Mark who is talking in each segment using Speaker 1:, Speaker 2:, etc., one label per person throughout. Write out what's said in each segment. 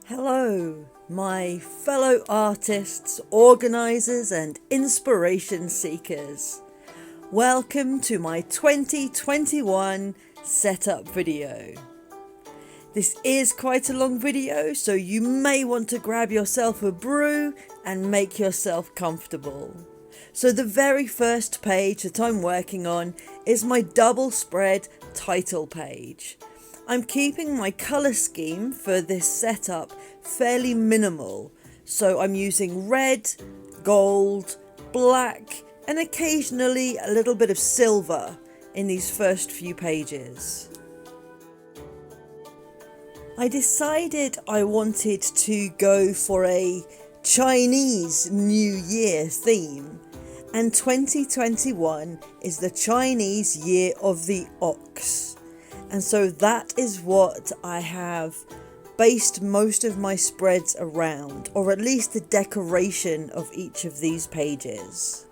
Speaker 1: Hello, my fellow artists, organisers and inspiration seekers. Welcome to my 2021 setup video. This is quite a long video, so you may want to grab yourself a brew and make yourself comfortable. So the very first page that I'm working on is my double spread title page. I'm keeping my colour scheme for this setup fairly minimal, so I'm using red, gold, black and occasionally a little bit of silver in these first few pages. I decided I wanted to go for a Chinese New Year theme, and 2021 is the Chinese Year of the Ox. And so that is what I have based most of my spreads around, or at least the decoration of each of these pages.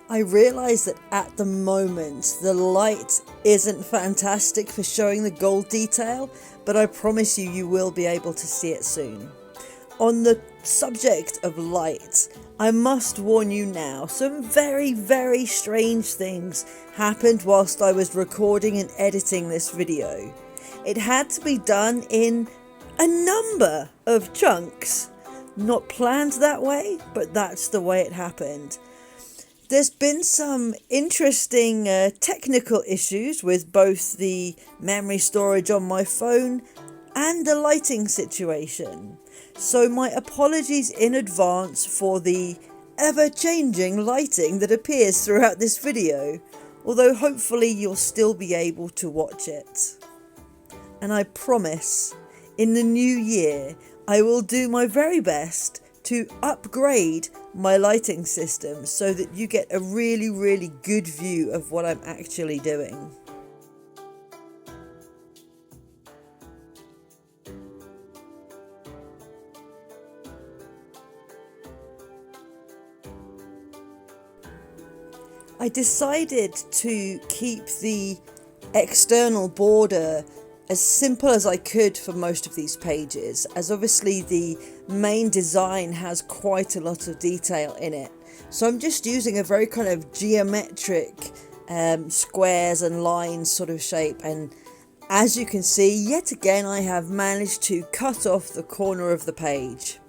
Speaker 1: I realise that at the moment the light isn't fantastic for showing the gold detail, but I promise you, you will be able to see it soon. On the subject of light, I must warn you now, some very strange things happened whilst I was recording and editing this video. It had to be done in a number of chunks. Not planned that way, but that's the way it happened. There's been some interesting technical issues with both the memory storage on my phone and the lighting situation. So my apologies in advance for the ever-changing lighting that appears throughout this video, although hopefully you'll still be able to watch it. And I promise, in the new year, I will do my very best to upgrade my lighting system so that you get a really good view of what I'm actually doing. I decided to keep the external border as simple as I could for most of these pages, as obviously the main design has quite a lot of detail in it. So I'm just using a very kind of geometric squares and lines sort of shape, and as you can see, yet again I have managed to cut off the corner of the page.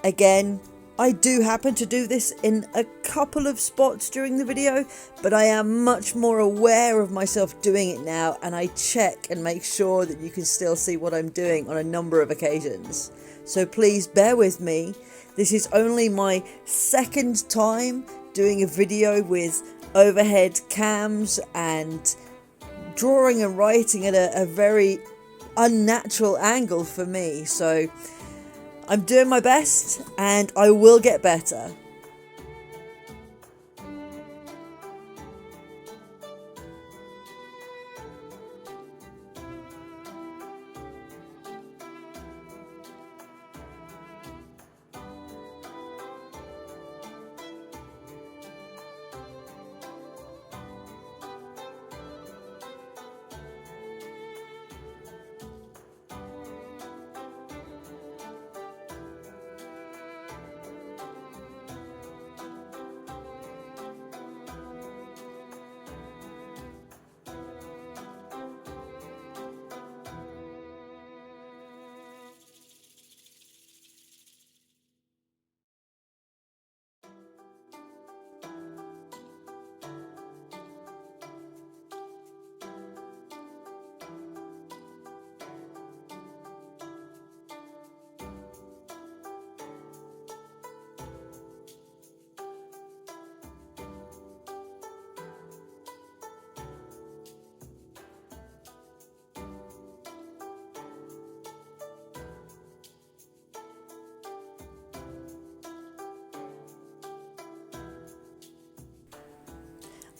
Speaker 1: Again, I do happen to do this in a couple of spots during the video, but I am much more aware of myself doing it now, and I check and make sure that you can still see what I'm doing on a number of occasions. So please bear with me. This is only my second time doing a video with overhead cams and drawing and writing at a very unnatural angle for me. So I'm doing my best and I will get better.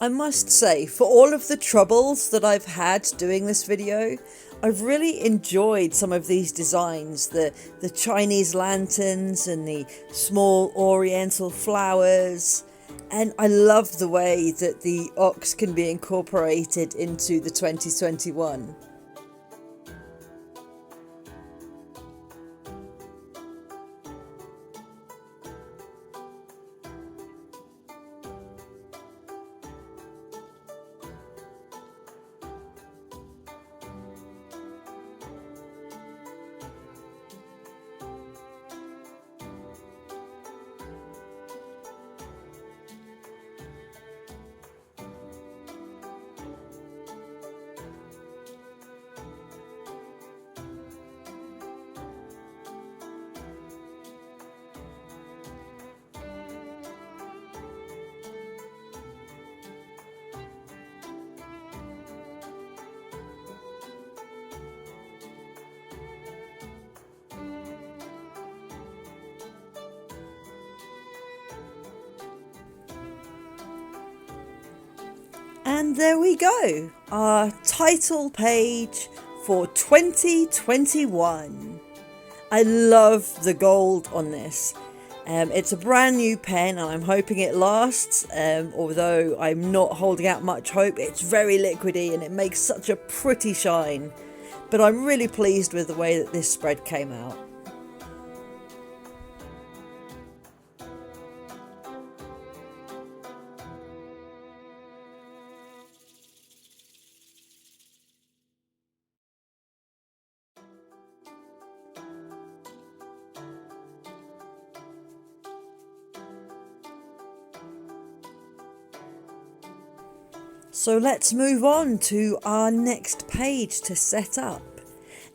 Speaker 1: I must say, for all of the troubles that I've had doing this video, I've really enjoyed some of these designs, the Chinese lanterns and the small oriental flowers, and I love the way that the ox can be incorporated into the 2021. And there we go, our title page for 2021. I love the gold on this. It's a brand new pen and I'm hoping it lasts, although I'm not holding out much hope. It's very liquidy and it makes such a pretty shine. But I'm really pleased with the way that this spread came out. So let's move on to our next page to set up.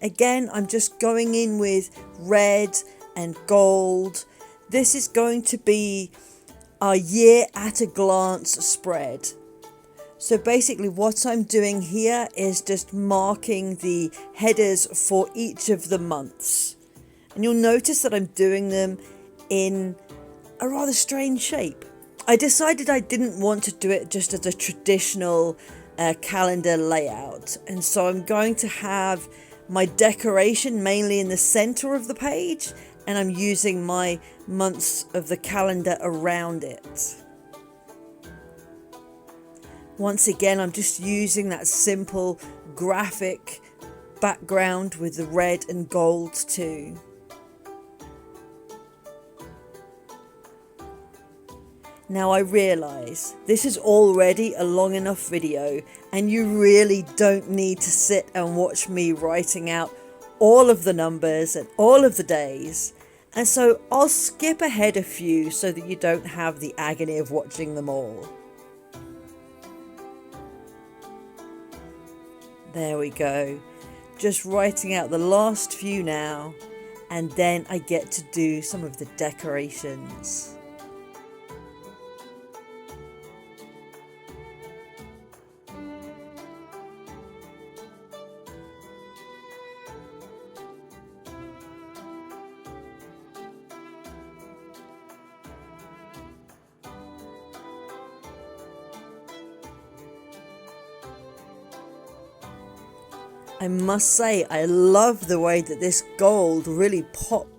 Speaker 1: Again, I'm just going in with red and gold. This is going to be our year at a glance spread. So basically what I'm doing here is just marking the headers for each of the months. And you'll notice that I'm doing them in a rather strange shape. I decided I didn't want to do it just as a traditional calendar layout. And so I'm going to have my decoration mainly in the center of the page, and I'm using my months of the calendar around it. Once again, I'm just using that simple graphic background with the red and gold too. Now I realise this is already a long enough video and you really don't need to sit and watch me writing out all of the numbers and all of the days. And so I'll skip ahead a few so that you don't have the agony of watching them all. There we go. Just writing out the last few now, and then I get to do some of the decorations. I must say, I love the way that this gold really pops.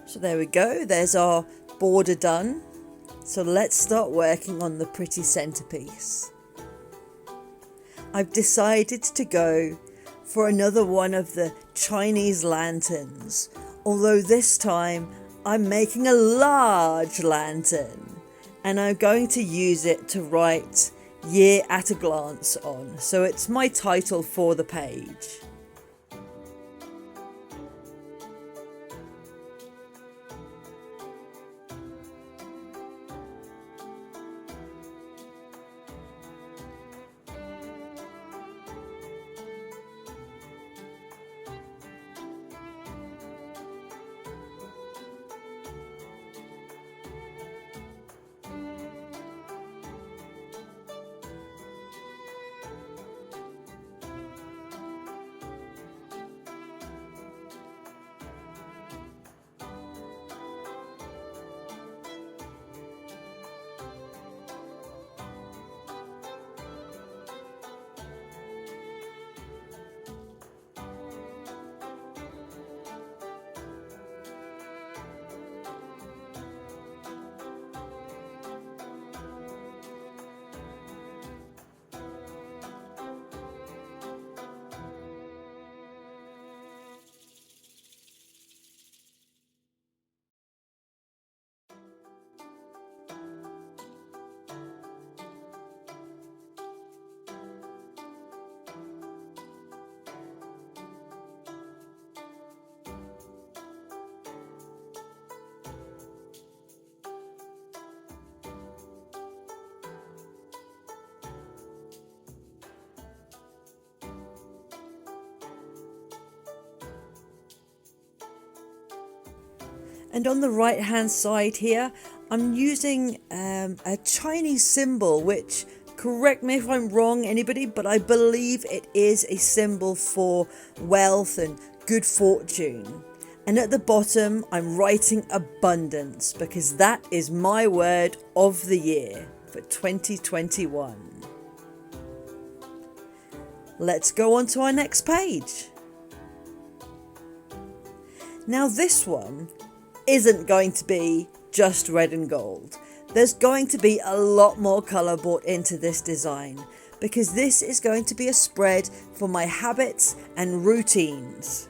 Speaker 1: So there we go, there's our border done. So let's start working on the pretty centerpiece. I've decided to go for another one of the Chinese lanterns, although this time I'm making a large lantern and I'm going to use it to write Year at a Glance on. So it's my title for the page. And on the right hand side here, I'm using a Chinese symbol which Correct me if I'm wrong, anybody, but I believe it is a symbol for wealth and good fortune. And at the bottom, I'm writing abundance because that is my word of the year for 2021. Let's go on to our next page. Now this one isn't going to be just red and gold. There's going to be a lot more colour brought into this design because this is going to be a spread for my habits and routines.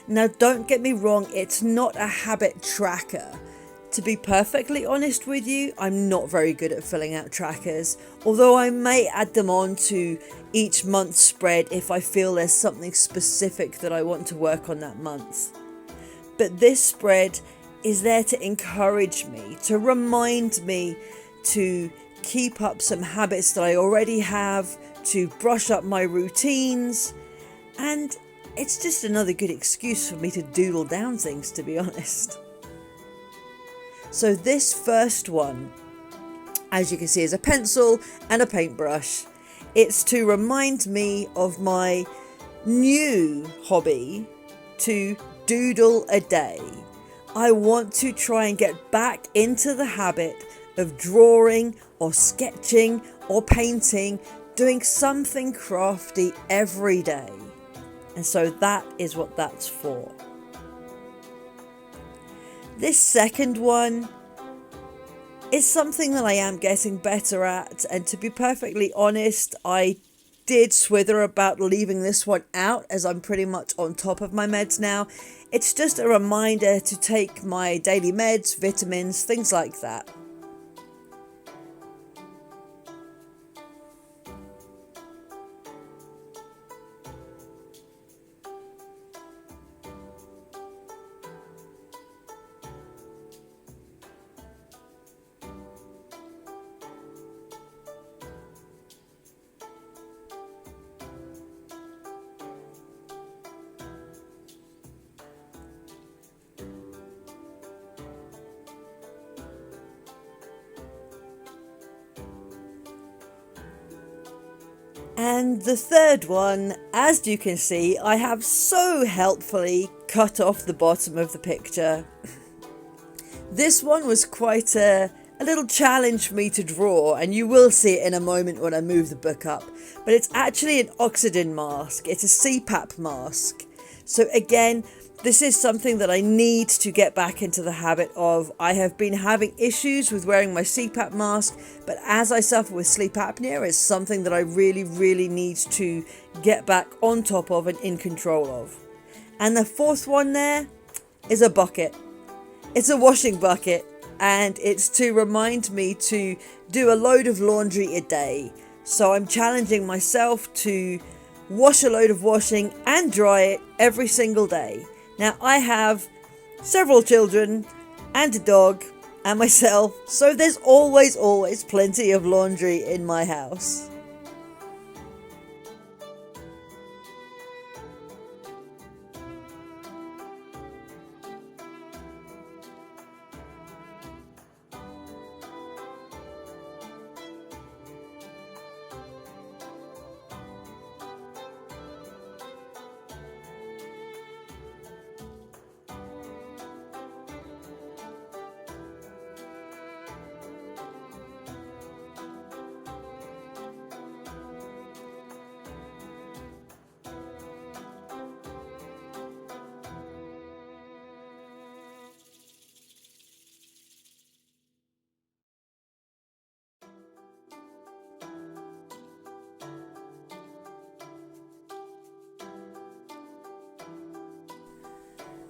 Speaker 1: Now don't get me wrong, it's not a habit tracker. To be perfectly honest with you, I'm not very good at filling out trackers, although I may add them on to each month's spread if I feel there's something specific that I want to work on that month. But this spread is there to encourage me, to remind me to keep up some habits that I already have, to brush up my routines, and it's just another good excuse for me to doodle down things, to be honest. So this first one, as you can see, is a pencil and a paintbrush. It's to remind me of my new hobby to doodle a day. I want to try and get back into the habit of drawing or sketching or painting, doing something crafty every day. And so that is what that's for. This second one is something that I am getting better at, and to be perfectly honest, I did swither about leaving this one out as I'm pretty much on top of my meds now. It's just a reminder to take my daily meds, vitamins, things like that. And the third one, as you can see, I have so helpfully cut off the bottom of the picture. This one was quite a little challenge for me to draw, and you will see it in a moment when I move the book up. But it's actually an oxygen mask. It's a CPAP mask. So again, this is something that I need to get back into the habit of. I have been having issues with wearing my CPAP mask, but as I suffer with sleep apnea, it's something that I really need to get back on top of and in control of. And the fourth one there is a bucket. It's a washing bucket, and it's to remind me to do a load of laundry a day. So I'm challenging myself to wash a load of washing and dry it every single day. Now, I have several children and a dog and myself, so there's always plenty of laundry in my house.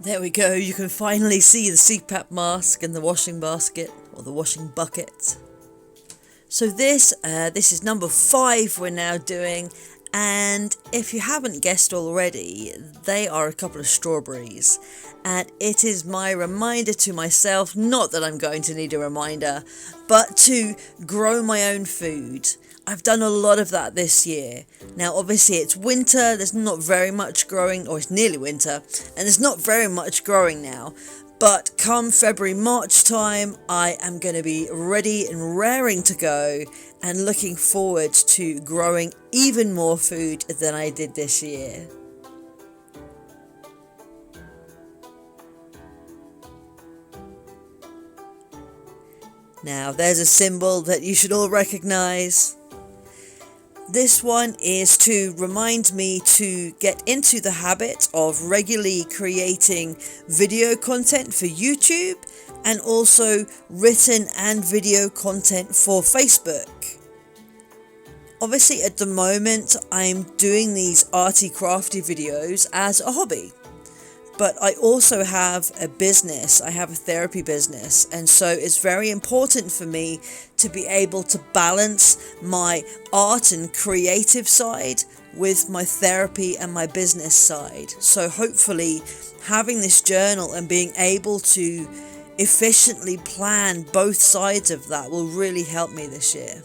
Speaker 1: There we go, you can finally see the CPAP mask and the washing basket, or the washing bucket. So this is number 5 we're now doing, and if you haven't guessed already, they are a couple of strawberries. And it is my reminder to myself, not that I'm going to need a reminder, but to grow my own food. I've done a lot of that this year. Now obviously it's winter, there's not very much growing, or it's nearly winter, and there's not very much growing now. But come February, March time, I am going to be ready and raring to go, and looking forward to growing even more food than I did this year. Now there's a symbol that you should all recognize. This one is to remind me to get into the habit of regularly creating video content for YouTube and also written and video content for Facebook. Obviously at the moment I'm doing these arty crafty videos as a hobby. But I also have a business, I have a therapy business, and so it's very important for me to be able to balance my art and creative side with my therapy and my business side. So hopefully having this journal and being able to efficiently plan both sides of that will really help me this year.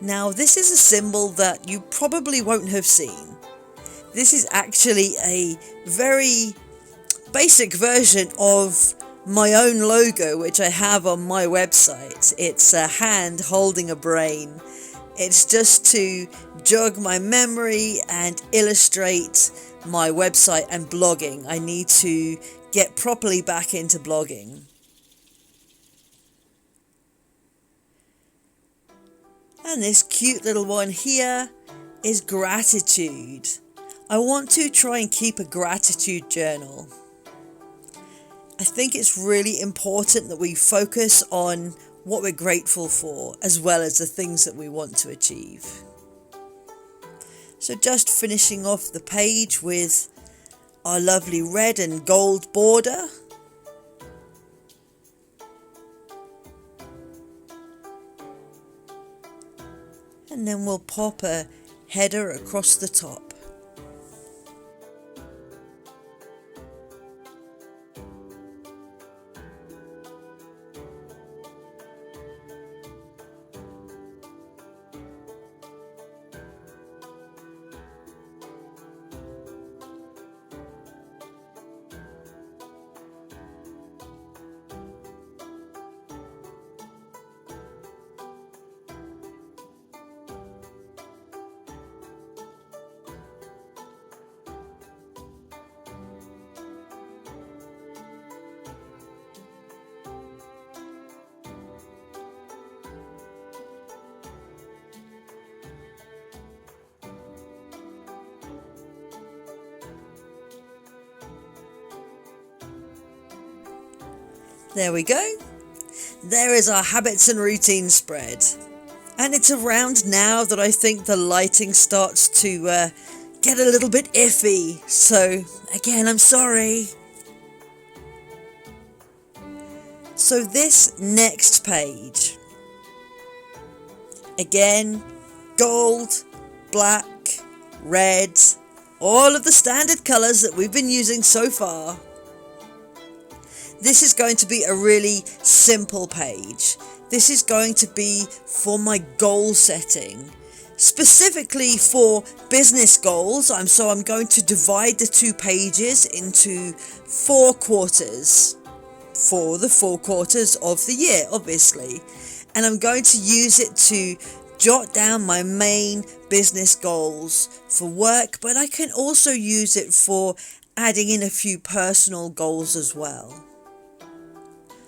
Speaker 1: Now this is a symbol that you probably won't have seen. This is actually a very basic version of my own logo which I have on my website. It's a hand holding a brain. It's just to jog my memory and illustrate my website and blogging. I need to get properly back into blogging. And this cute little one here is gratitude. I want to try and keep a gratitude journal. I think it's really important that we focus on what we're grateful for as well as the things that we want to achieve. So just finishing off the page with our lovely red and gold border. And then we'll pop a header across the top. There we go. There is our habits and routine spread. And it's around now that I think the lighting starts to get a little bit iffy. So again, I'm sorry. So this next page, again, gold, black, red, all of the standard colours that we've been using so far. This is going to be a really simple page. This is going to be for my goal setting, specifically for business goals. So I'm going to divide the two pages into 4 quarters for the 4 quarters of the year, obviously. And I'm going to use it to jot down my main business goals for work, but I can also use it for adding in a few personal goals as well.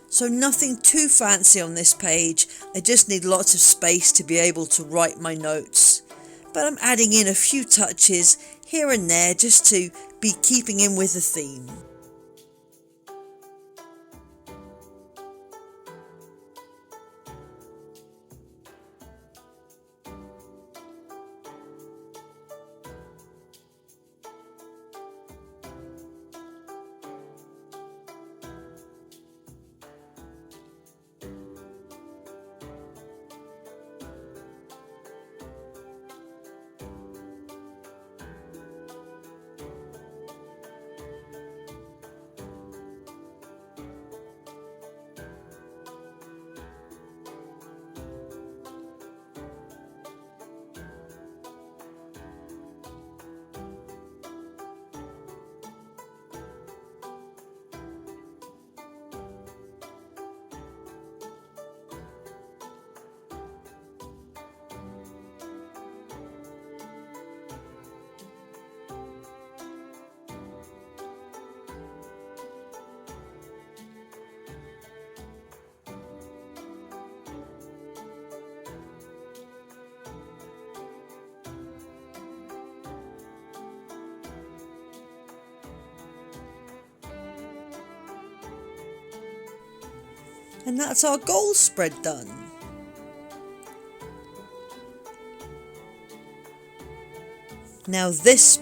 Speaker 1: So nothing too fancy on this page, I just need lots of space to be able to write my notes. But I'm adding in a few touches here and there just to be keeping in with the theme. And that's our goal spread done. Now this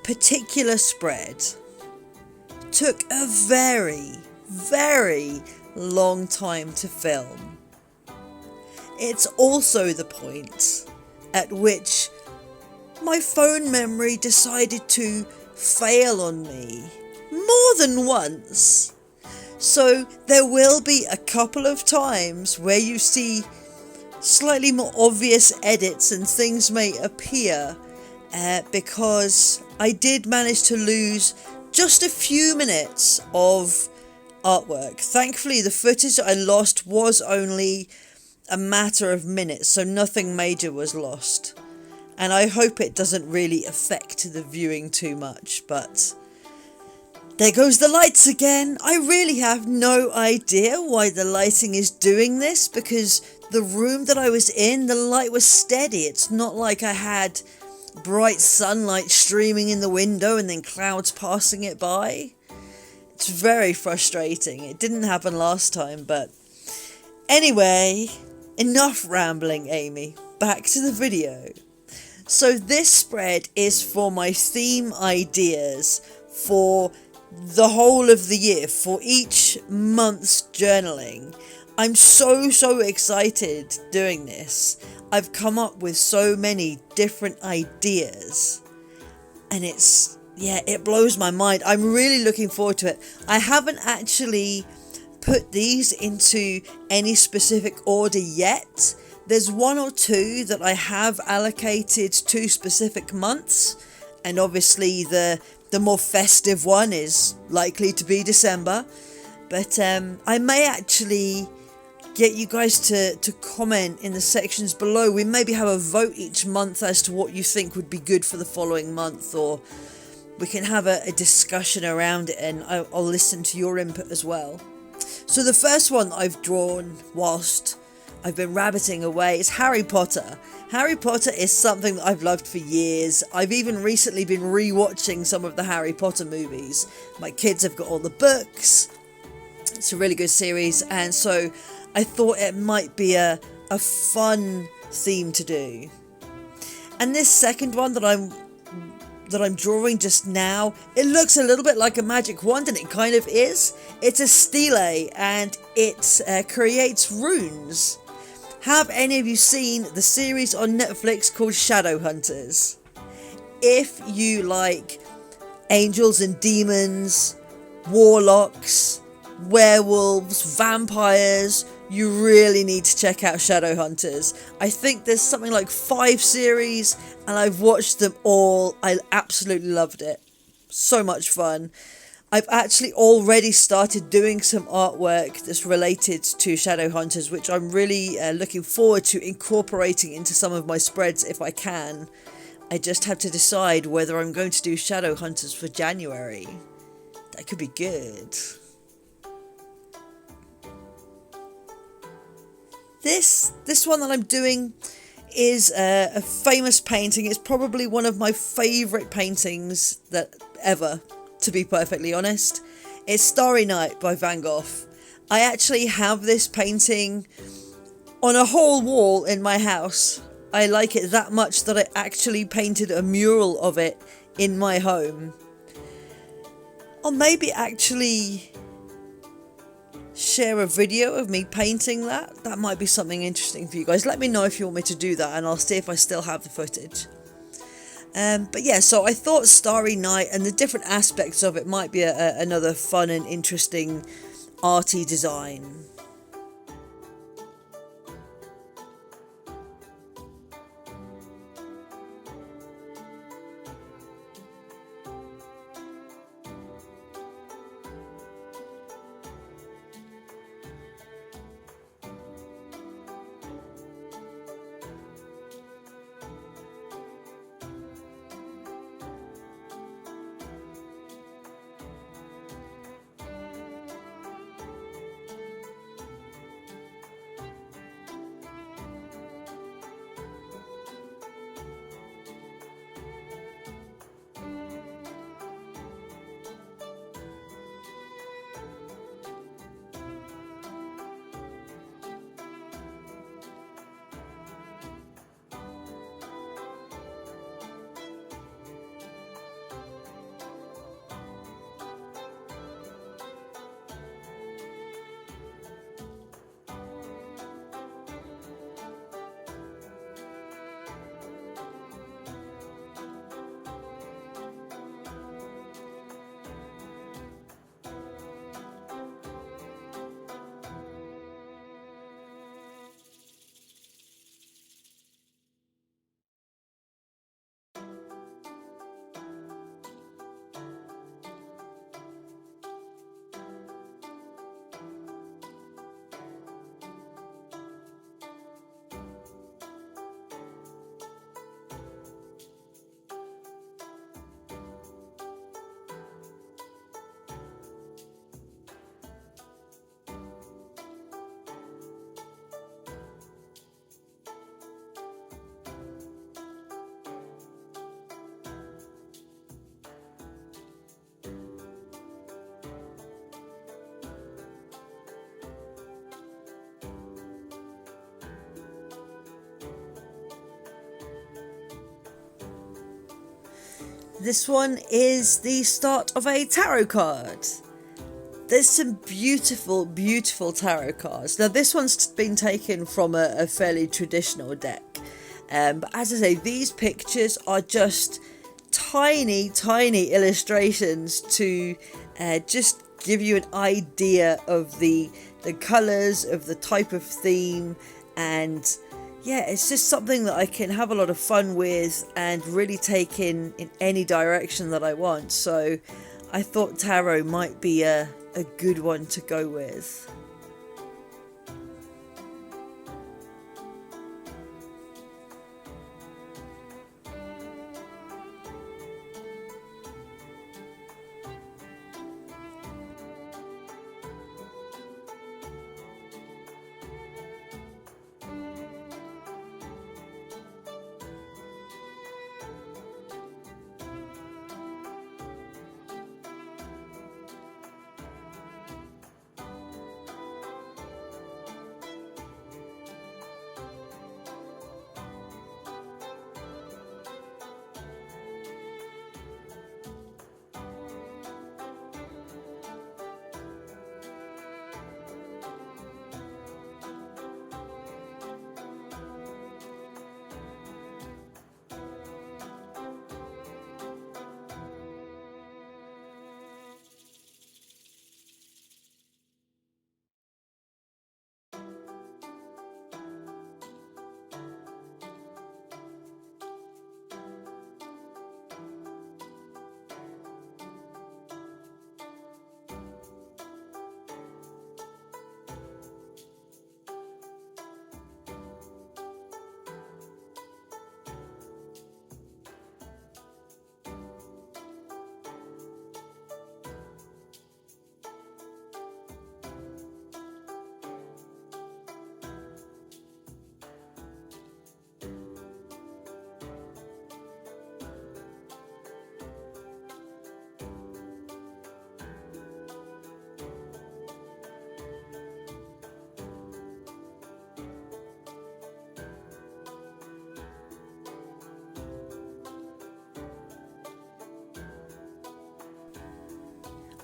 Speaker 1: particular spread took a very, very long time to film. It's also the point at which my phone memory decided to fail on me more than once. So there will be a couple of times where you see slightly more obvious edits and things may appear because I did manage to lose just a few minutes of artwork. Thankfully, the footage I lost was only a matter of minutes, so nothing major was lost. And I hope it doesn't really affect the viewing too much, but there goes the lights again. I really have no idea why the lighting is doing this, because the room that I was in, the light was steady. It's not like I had bright sunlight streaming in the window and then clouds passing it by. It's very frustrating. It didn't happen last time, but anyway, enough rambling, Amy. Back to the video. So this spread is for my theme ideas for the whole of the year, for each month's journaling. I'm so excited doing this. I've come up with so many different ideas and it blows my mind. I'm really looking forward to it. I haven't actually put these into any specific order yet. There's one or two that I have allocated to specific months, and obviously the more festive one is likely to be December. But I may actually get you guys to comment in the sections below. We maybe have a vote each month as to what you think would be good for the following month, or we can have a discussion around it, and I'll listen to your input as well. So the first one I've drawn whilst I've been rabbiting away is Harry Potter. Harry Potter is something that I've loved for years. I've even recently been rewatching some of the Harry Potter movies. My kids have got all the books. It's a really good series, and so I thought it might be a fun theme to do. And this second one that I'm drawing just now, it looks a little bit like a magic wand, and it kind of is. It's a stele, and it creates runes. Have any of you seen the series on Netflix called Shadowhunters? If you like angels and demons, warlocks, werewolves, vampires, you really need to check out Shadowhunters. I think there's something like 5 series, and I've watched them all. I absolutely loved it. So much fun. I've actually already started doing some artwork that's related to Shadowhunters, which I'm really looking forward to incorporating into some of my spreads if I can. I just have to decide whether I'm going to do Shadowhunters for January. That could be good. This one that I'm doing is a famous painting. It's probably one of my favourite paintings that ever, to be perfectly honest. It's Starry Night by Van Gogh. I actually have this painting on a whole wall in my house. I like it that much that I actually painted a mural of it in my home. I'll maybe actually share a video of me painting that. That might be something interesting for you guys. Let me know if you want me to do that, and I'll see if I still have the footage. But yeah, so I thought Starry Night and the different aspects of it might be another fun and interesting arty design. This one is the start of a tarot card. There's some beautiful, beautiful tarot cards. Now, this one's been taken from a fairly traditional deck. But as I say, these pictures are just tiny, tiny illustrations to just give you an idea of the colours, of the type of theme, and yeah, it's just something that I can have a lot of fun with and really take in any direction that I want. So I thought tarot might be a good one to go with.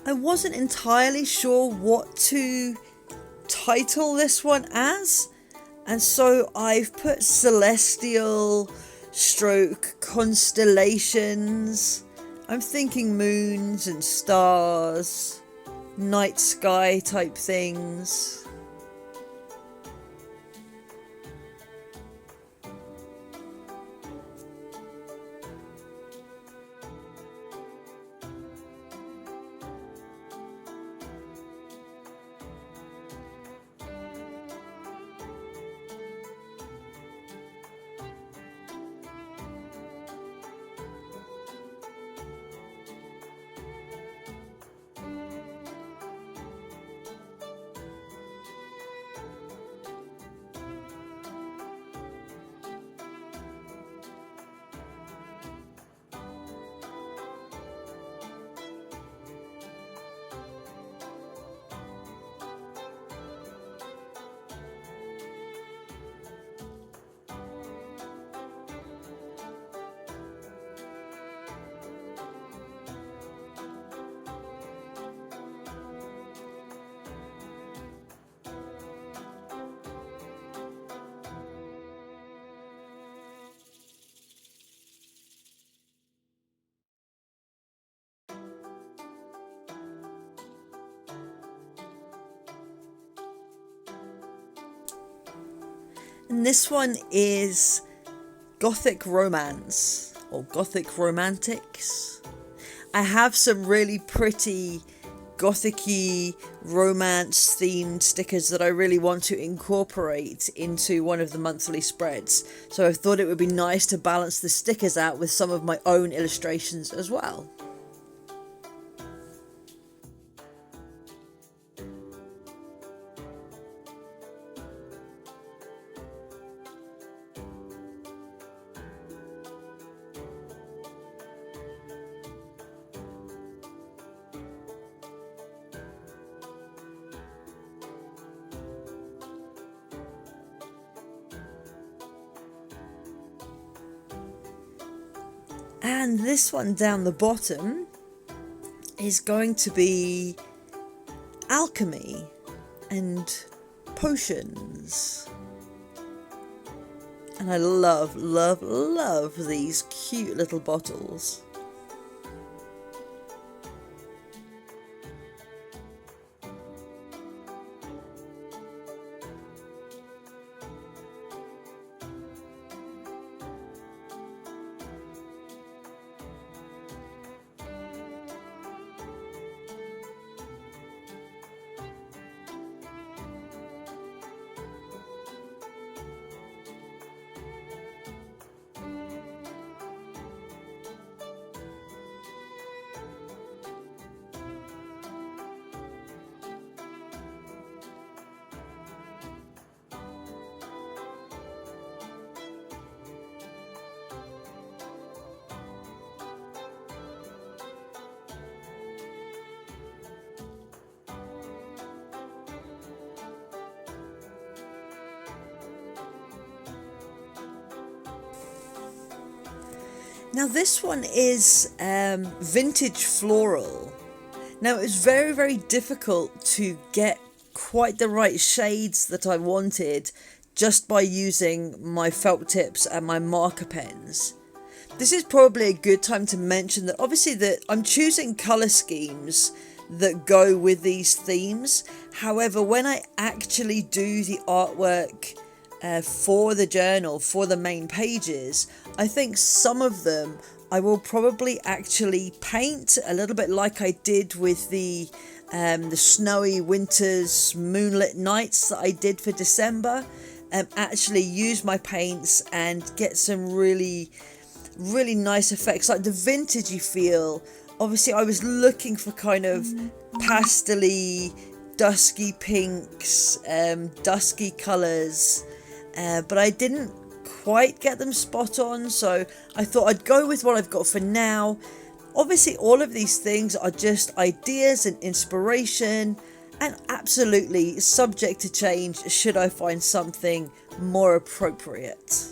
Speaker 1: I wasn't entirely sure what to title this one as, and so I've put celestial stroke constellations. I'm thinking moons and stars, night sky type things. And this one is Gothic Romance, or Gothic Romantics. I have some really pretty gothic-y romance themed stickers that I really want to incorporate into one of the monthly spreads. So I thought it would be nice to balance the stickers out with some of my own illustrations as well. And this one down the bottom is going to be alchemy and potions. And I love, love, love these cute little bottles. Now this one is vintage floral. Now it was very, very difficult to get quite the right shades that I wanted just by using my felt tips and my marker pens. This is probably a good time to mention that obviously that I'm choosing colour schemes that go with these themes. However, when I actually do the artwork for the journal, for the main pages, I think some of them I will probably actually paint a little bit like I did with the snowy winters, moonlit nights that I did for December. Actually use my paints and get some really, really nice effects, like the vintagey feel. Obviously I was looking for kind of pastel-y, dusky pinks, dusky colours, but I didn't quite get them spot on, so I thought I'd go with what I've got for now. Obviously all of these things are just ideas and inspiration, and absolutely subject to change should I find something more appropriate.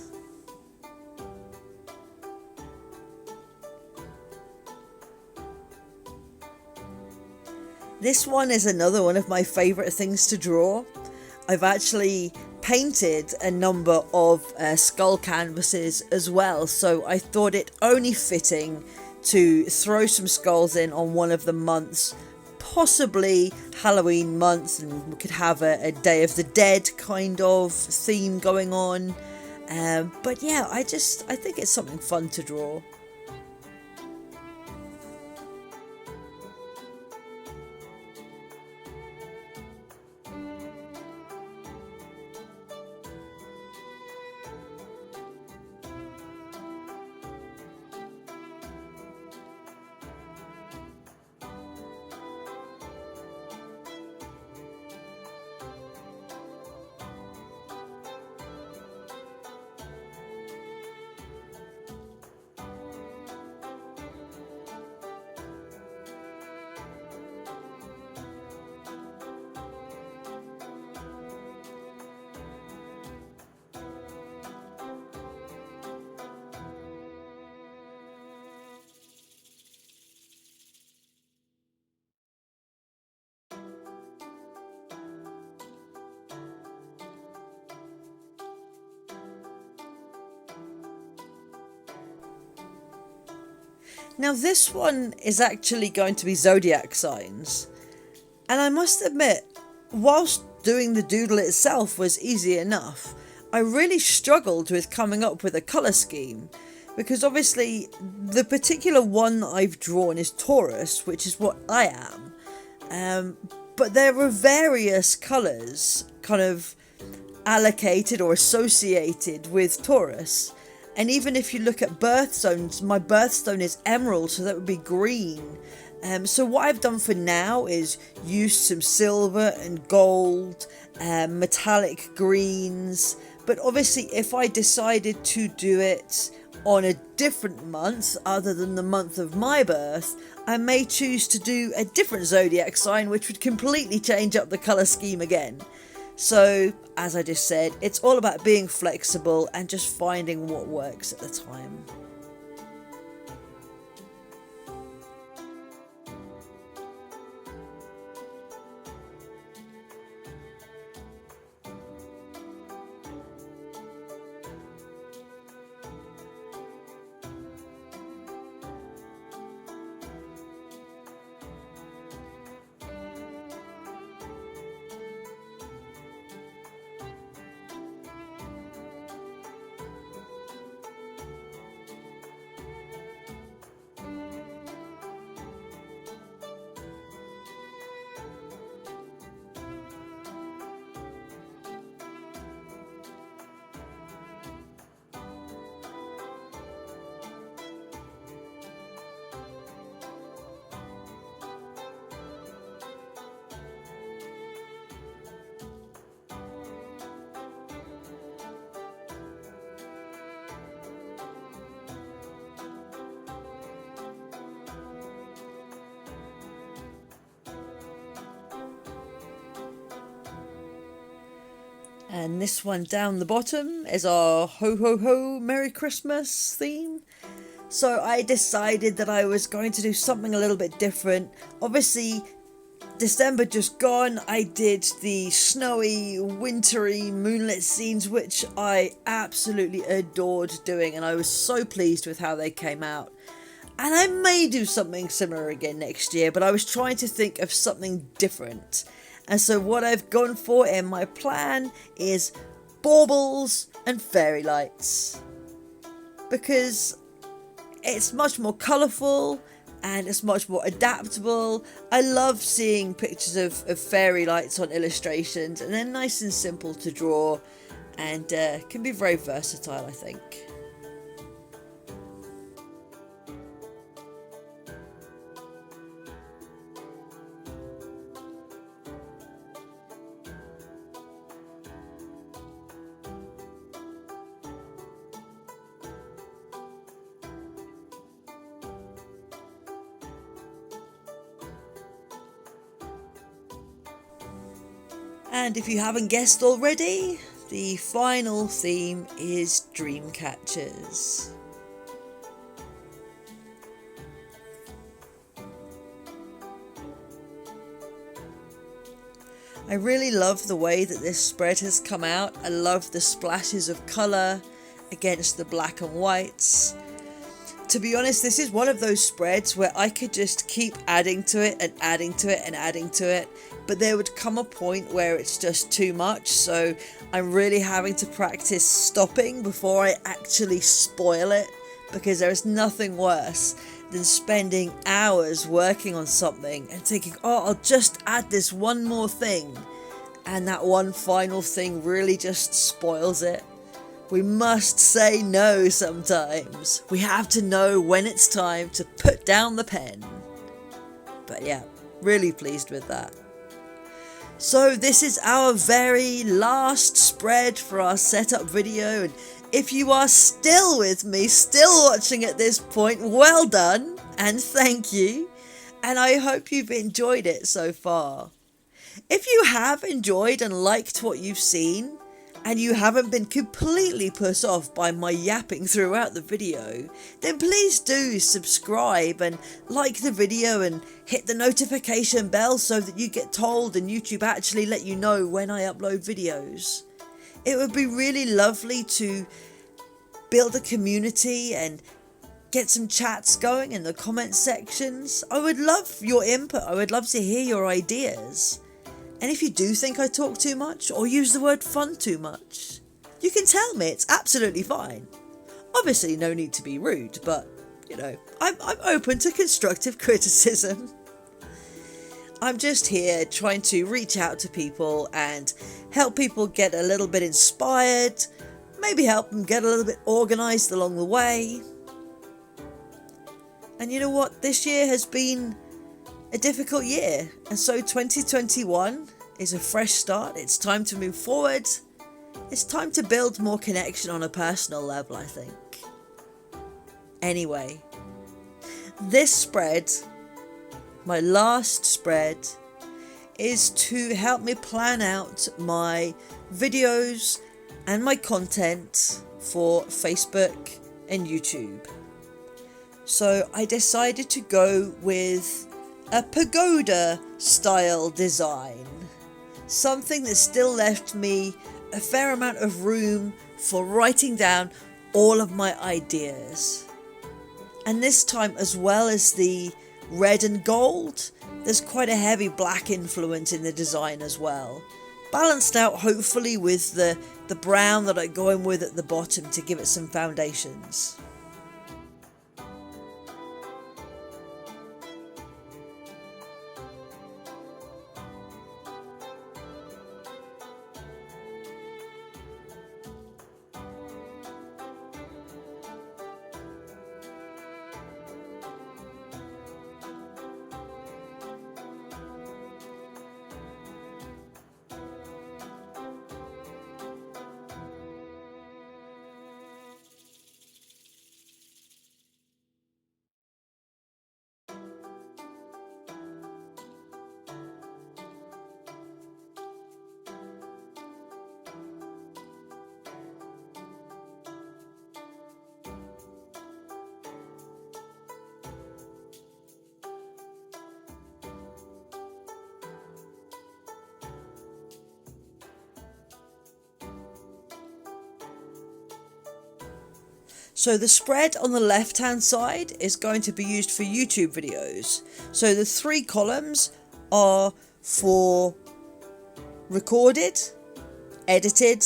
Speaker 1: This one is another one of my favourite things to draw. I've actually painted a number of skull canvases as well, so I thought it only fitting to throw some skulls in on one of the months, possibly Halloween month, and we could have a Day of the Dead kind of theme going on. But yeah, I think it's something fun to draw. Now this one is actually going to be zodiac signs, and I must admit, whilst doing the doodle itself was easy enough, I really struggled with coming up with a colour scheme, because obviously the particular one I've drawn is Taurus, which is what I am, but there were various colours kind of allocated or associated with Taurus. And even if you look at birthstones, my birthstone is emerald, so that would be green. So what I've done for now is use some silver and gold, metallic greens. But obviously if I decided to do it on a different month other than the month of my birth, I may choose to do a different zodiac sign, which would completely change up the colour scheme again. So, as I just said, it's all about being flexible and just finding what works at the time. And this one down the bottom is our Ho Ho Ho Merry Christmas theme. So I decided that I was going to do something a little bit different. Obviously, December just gone, I did the snowy, wintry, moonlit scenes, which I absolutely adored doing, and I was so pleased with how they came out. And I may do something similar again next year, but I was trying to think of something different. And so what I've gone for in my plan is baubles and fairy lights. Because it's much more colourful and it's much more adaptable. I love seeing pictures of fairy lights on illustrations, and they're nice and simple to draw and can be very versatile, I think. And if you haven't guessed already, the final theme is dream catchers. I really love the way that this spread has come out. I love the splashes of colour against the black and whites. To be honest, this is one of those spreads where I could just keep adding to it and adding to it and adding to it, but there would come a point where it's just too much, so I'm really having to practice stopping before I actually spoil it, because there is nothing worse than spending hours working on something and thinking, oh, I'll just add this one more thing, and that one final thing really just spoils it. We must say no sometimes. We have to know when it's time to put down the pen. But yeah, really pleased with that. So this is our very last spread for our setup video, and if you are still with me, still watching at this point, well done and thank you, and I hope you've enjoyed it so far. If you have enjoyed and liked what you've seen, and you haven't been completely put off by my yapping throughout the video, then please do subscribe and like the video and hit the notification bell so that you get told and YouTube actually let you know when I upload videos. It would be really lovely to build a community and get some chats going in the comment sections. I would love your input. I would love to hear your ideas. And if you do think I talk too much or use the word fun too much, you can tell me, it's absolutely fine. Obviously no need to be rude, but, you know, I'm open to constructive criticism. I'm just here trying to reach out to people and help people get a little bit inspired, maybe help them get a little bit organised along the way. And you know what, this year has been a difficult year, and so 2021 is a fresh start. It's time to move forward. It's time to build more connection on a personal level, I think. Anyway, this spread, my last spread, is to help me plan out my videos and my content for Facebook and YouTube. So I decided to go with a pagoda style design, something that still left me a fair amount of room for writing down all of my ideas. And this time, as well as the red and gold, there's quite a heavy black influence in the design as well, balanced out hopefully with the brown that I go in with at the bottom to give it some foundations. So the spread on the left hand side is going to be used for YouTube videos. So the 3 columns are for recorded, edited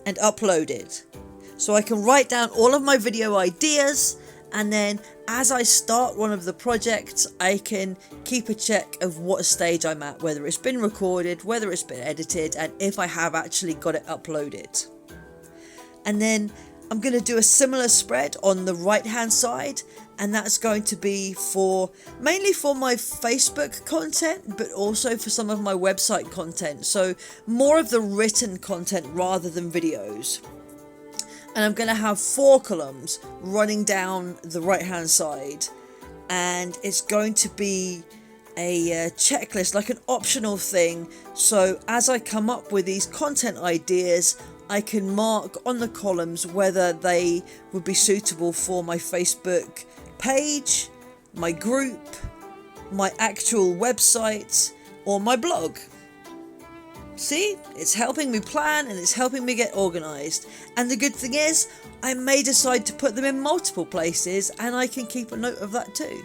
Speaker 1: and uploaded. So I can write down all of my video ideas, and then as I start one of the projects, I can keep a check of what stage I'm at, whether it's been recorded, whether it's been edited, and if I have actually got it uploaded. And then I'm going to do a similar spread on the right hand side, and that's going to be mainly for my Facebook content, but also for some of my website content. So more of the written content rather than videos. And I'm going to have 4 columns running down the right hand side, and it's going to be a checklist, like an optional thing. So as I come up with these content ideas, I can mark on the columns whether they would be suitable for my Facebook page, my group, my actual website, or my blog. See, it's helping me plan and it's helping me get organised. And the good thing is, I may decide to put them in multiple places, and I can keep a note of that too.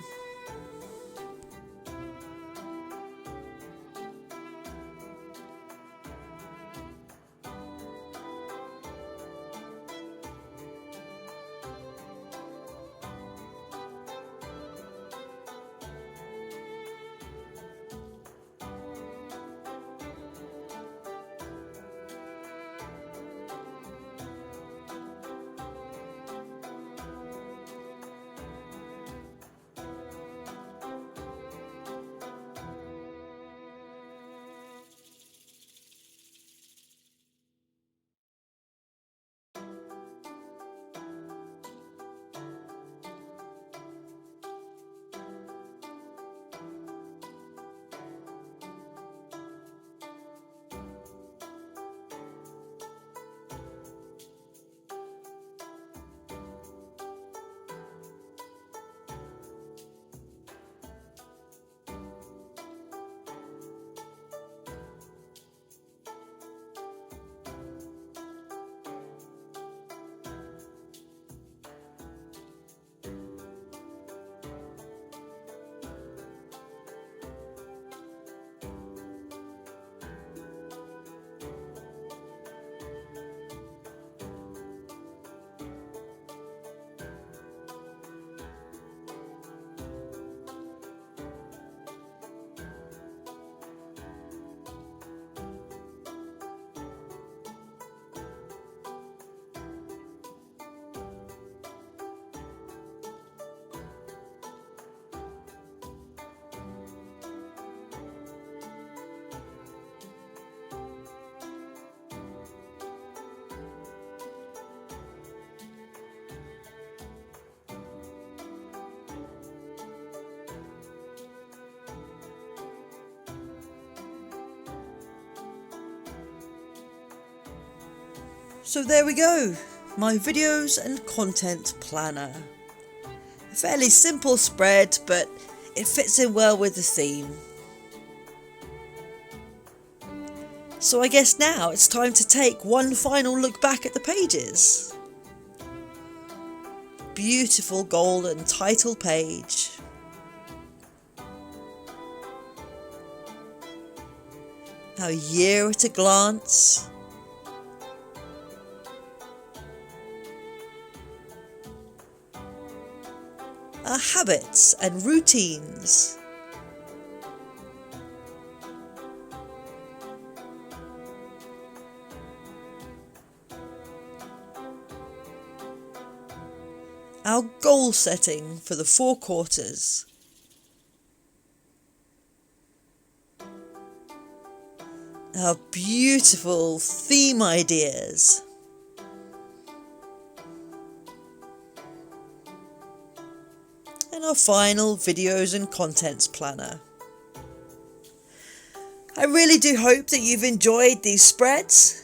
Speaker 1: So there we go, my videos and content planner. A fairly simple spread, but it fits in well with the theme. So I guess now it's time to take one final look back at the pages. Beautiful golden title page. Our year at a glance. Our habits and routines. Our goal setting for the 4 quarters. Our beautiful theme ideas. And our final videos and contents planner. I really do hope that you've enjoyed these spreads,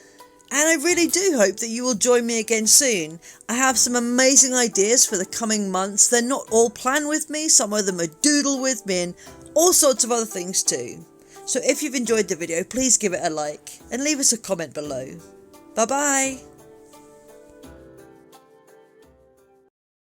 Speaker 1: and I really do hope that you will join me again soon. I have some amazing ideas for the coming months. They're not all planned with me, some of them are doodle with me, and all sorts of other things too. So if you've enjoyed the video, please give it a like and leave us a comment below. Bye bye!